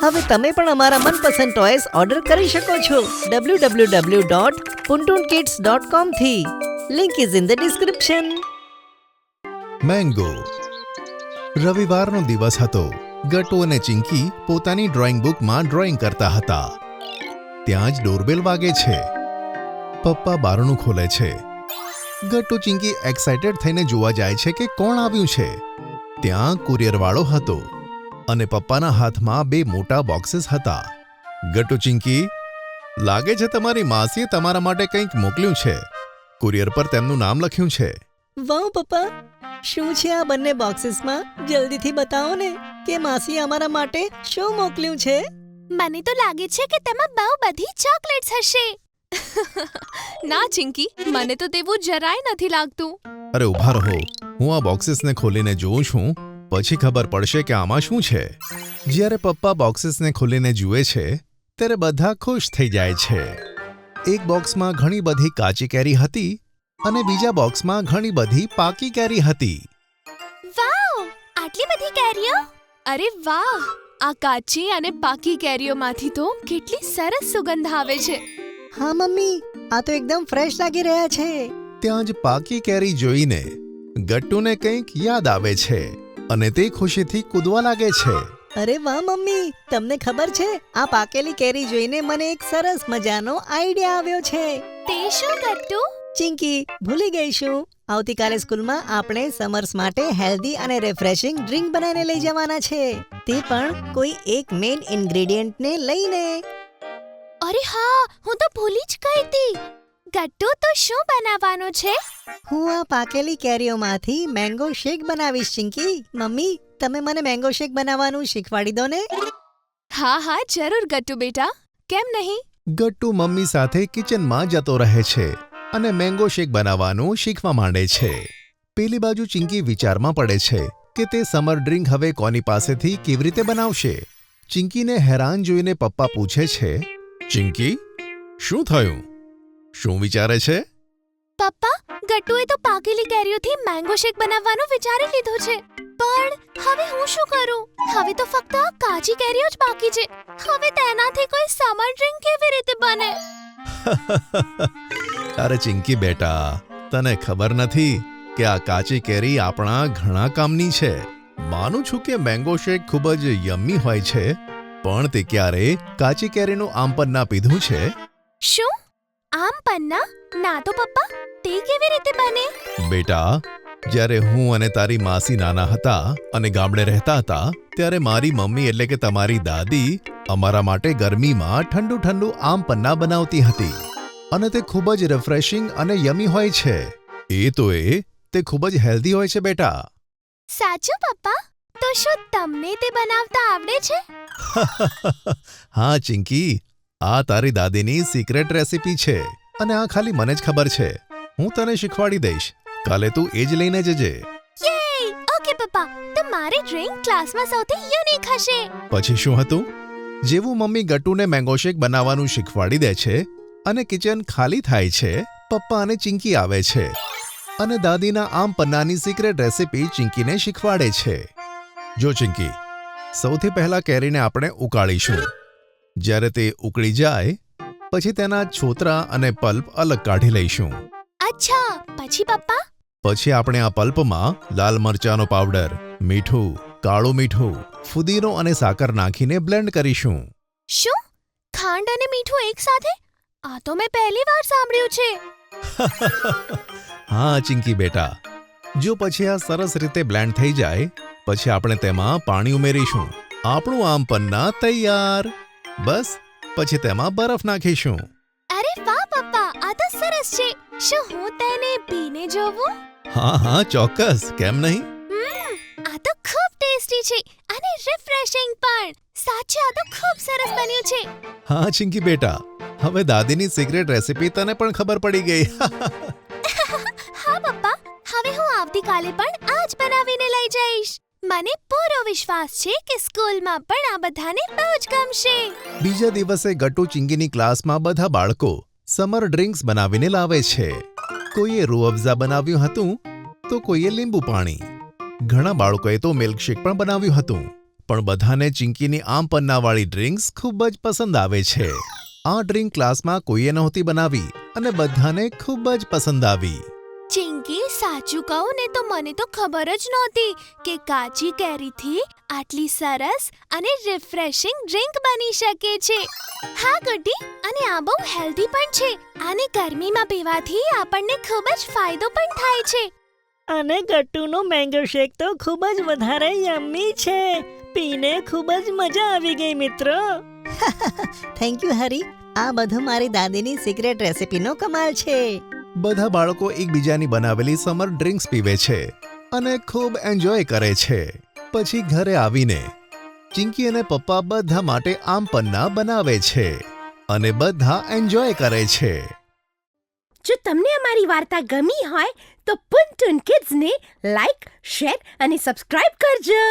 હવે તમે પણ અમારા મનપસંદ ટોયસ ઓર્ડર કરી શકો છો www.puntunkids.com થી. Link is in the description. Mango. રવિવારનો દિવસ હતો. ગટ્ટુ અને ચિંકી પોતાની ડ્રોઈંગ બુકમાં ડ્રોઈંગ કરતા હતા. ત્યાં જ ડોરબેલ વાગે છે. પપ્પા બારણું ખોલે છે. ગટ્ટુ ચિંકી એક્સાઇટેડ થઈને જોવા જાય છે કે કોણ આવ્યું છે. ત્યાં કુરિયરવાળો હતો અને પપ્પાના હાથમાં 2 મોટા બોક્સીસ હતા. ગટ્ટુ ચિંકી, લાગે છે તમારી માસીએ તમારા માટે કંઈક મોકલ્યું છે. કુરિયર પર તેમનું નામ લખ્યું છે. વાહ પપ્પા, શું છે આ બંને બોક્સીસમાં? જલ્દીથી બતાવો ને કે માસી અમારા માટે શું મોકલ્યું છે. મને તો લાગે છે કે તેમાં બહુ બધી ચોકલેટ્સ હશે. ના ચિંકી, મને તો તેવું જરાય નથી લાગતું. અરે ઊભા રહો, હું આ બોક્સીસને ખોલીને જોઉં છું, પછી ખબર પડશે કે આમાં શું છે. જ્યારે પપ્પા બોક્સીસને ખોલીને જુએ છે ત્યારે બધા ખુશ થઈ જાય છે. એક બોક્સમાં ઘણી બધી કાચી કેરી હતી અને બીજા બોક્સમાં ઘણી બધી પાકી કેરી હતી. વાવ, આટલી બધી કેરીઓ! અરે વાહ, આ કાચી અને પાકી કેરીઓમાંથી તો કેટલી સરસ સુગંધ આવે છે. હા મમ્મી, આ તો એકદમ ફ્રેશ લાગી રહ્યા છે. ત્યાં જ પાકી કેરી જોઈને ગટ્ટુને કંઈક યાદ આવે છે અને તે ખુશીથી કૂદવા લાગે છે. અરે વાહ મમ્મી, તમને ખબર છે, આ પાકેલી કેરી જોઈને મને એક સરસ મજાનો આઈડિયા આવ્યો છે. તે શું ગટ્ટુ? ચિંકી, ભૂલી ગઈ શું? આવતીકાલે સ્કૂલમાં આપણે સમર્સ માટે હેલ્ધી અને રિફ્રેશિંગ ડ્રિંક બનાવીને લઈ જવાના છે. તે પણ કોઈ એક મેઇન ઇન્ગ્રેડિયન્ટને લઈને. અરે હા, હું તો ભૂલી જ ગઈ હતી. ગટ્ટુ, તો શું બનાવવાનું છે? હું આ પાકેલી કેરીઓમાંથી મેંગો શેક બનાવીશ. ચિંકી, મમ્મી, તમે મને મેંગો શેક બનાવવાનું શીખવાડી દો ને. હા હા, જરૂર ગટ્ટુ બેટા, કેમ નહીં. ગટ્ટુ મમ્મી સાથે કિચનમાં જતો રહે છે અને મેંગો શેક બનાવવાનું શીખવા માંડે છે. પેલી બાજુ ચિંકી વિચારમાં પડે છે કે તે સમર ડ્રિંક હવે કોની પાસેથી કેવી રીતે બનાવશે. ચિંકીને હેરાન જોઈને પપ્પા પૂછે છે, ચિંકી, શું થયું? શું વિચારે છે? પપ્પા, ગટ્ટુએ તો પાકેલી કેરીઓથી મેંગો શેક બનાવવાનું વિચારી લીધું છે, પણ હવે હું શું કરું? હવે તો ફક્ત આ કાચી કેરીઓ જ બાકી છે. હવે તેનાથી કોઈ સમર ડ્રિંક કેવી રીતે બને? અરે ચિંકી બેટા, તને ખબર નથી કે આ કાચી કેરી આપણા ઘણા કામની છે. માનું છું કે મેંગો શેક ખૂબ જ યમ્મી હોય છે, પણ તે ક્યારે કાચી કેરીનું આમપન્ના પીધું છે? શું? આમ પન્ના? ના તો પપ્પા, તે કેવી રીતે બને? બેટા, જ્યારે હું અને તારી માસી નાના હતા અને ગામડે રહેતા હતા, ત્યારે મારી મમ્મી એટલે કે તમારી દાદી અમારા માટે ગરમીમાં ઠંડુ ઠંડુ આમ પન્ના બનાવતી હતી અને તે ખૂબ જ રિફ્રેશિંગ અને યમી હોય છે. તે ખૂબ જ હેલ્ધી હોય છે બેટા. સાચું પપ્પા? તો શું તમને તે બનાવતા આવડે છે? હા ચિંકી, આ તારી દાદીની સિક્રેટ રેસિપી છે અને આ ખાલી મને જ ખબર છે. હું તને શીખવાડી દઈશ. કાલે તું એ જ લઈને જજે. યે! ઓકે પપ્પા, તો મારી ડ્રિંક ક્લાસમાં સૌથી યુનિક હશે. પછી શું હતું? જેવું મમ્મી ગટ્ટુને મેંગો શેક બનાવવાનું શીખવાડી દે છે અને કિચન ખાલી થાય છે, પપ્પા અને ચિંકી આવે છે અને દાદીના આમ પન્નાની સિક્રેટ રેસિપી ચિંકીને શીખવાડે છે. જો ચિંકી, સૌથી પહેલા કેરીને આપણે ઉકાળીશું. જ્યારે તે ઉકળી જાય પછી તેના છોતરા અને પલ્પ અલગ કાઢી લઈશું. અચ્છા, પછી પપ્પા? પછી આપણે આ પલ્પમાં લાલ મરચાંનો પાવડર, મીઠું, કાળું મીઠું, ફુદીનો અને સાકર નાખીને બ્લેન્ડ કરીશું. શું? ખાંડ અને મીઠું એક સાથે? આ તો મેં પહેલી વાર સાંભળ્યું છે. હા ચિંકી બેટા, જો પછી આ સરસ રીતે બ્લેન્ડ થઈ જાય પછી આપણે તેમાં પાણી ઉમેરીશું. આપણું આમ પન્ના તૈયાર. બસ પછી તેમાં બરફ નાખીશું. અરે વાહ પપ્પા, આ તો સરસ છે. શું હું તેને પીને જોઉં? હા ચોક્કસ, કેમ નહીં. આ તો ખૂબ ટેસ્ટી છે અને રિફ્રેશિંગ પણ. સાચે આ તો ખૂબ સરસ બન્યું છે. હા ચિંકી બેટા, હવે દાદીની સિક્રેટ રેસિપી તને પણ ખબર પડી ગઈ. હા પપ્પા, હવે હું આવતીકાલે પણ આ જ બનાવીને લઈ જઈશ. મને પૂરો વિશ્વાસ છે કે સ્કૂલમાં પણ આ બધાને બહુ જ ગમશે. બીજા દિવસે ગટ્ટુ ચિંકીની ક્લાસમાં બધા બાળકો સમર ડ્રિંક્સ બનાવીને લાવે છે. કોઈએ રૂહ અફઝા બનાવ્યું હતું તો કોઈએ લીંબુ પાણી. ઘણા બાળકોએ તો મિલ્કશેક પણ બનાવ્યું હતું, પણ બધાને ચિંકીની આમ પન્નાવાળી ડ્રિંક્સ ખૂબ જ પસંદ આવે છે. આ ડ્રિંક ક્લાસમાં કોઈએ નહોતી બનાવી અને બધાને ખૂબ જ પસંદ આવી. ચિંકી, સાચું કહું ને તો મને તો ખબર જ નહોતી કે કાચી કેરીથી આટલી સરસ અને રિફ્રેશિંગ ડ્રિંક બની શકે છે. હા ગુડ્ડી, અને આ બહુ હેલ્ધી પણ છે. આને ગરમીમાં પીવાથી આપણને ખૂબ જ ફાયદો પણ થાય છે. અને ગટ્ટુનો મેંગો શેક તો ખૂબ જ વધારે યમ્મી છે. પીને ખૂબ જ મજા આવી ગઈ મિત્રો. થેન્ક યુ હરી. આ બધું મારી દાદીની સિક્રેટ રેસિપીનો કમાલ છે. બધા બાળકો એકબીજાની બનાવેલી સમર ડ્રિંક્સ પીવે છે અને ખૂબ એન્જોય કરે છે. પછી ઘરે આવીને ચિંકી અને પપ્પા બધા માટે આમ પન્ના બનાવે છે અને બધા એન્જોય કરે છે. જો તમને અમારી વાર્તા ગમી હોય તો પુન ટુન કિડ્સને લાઈક, શેર અને સબસ્ક્રાઇબ કરજો.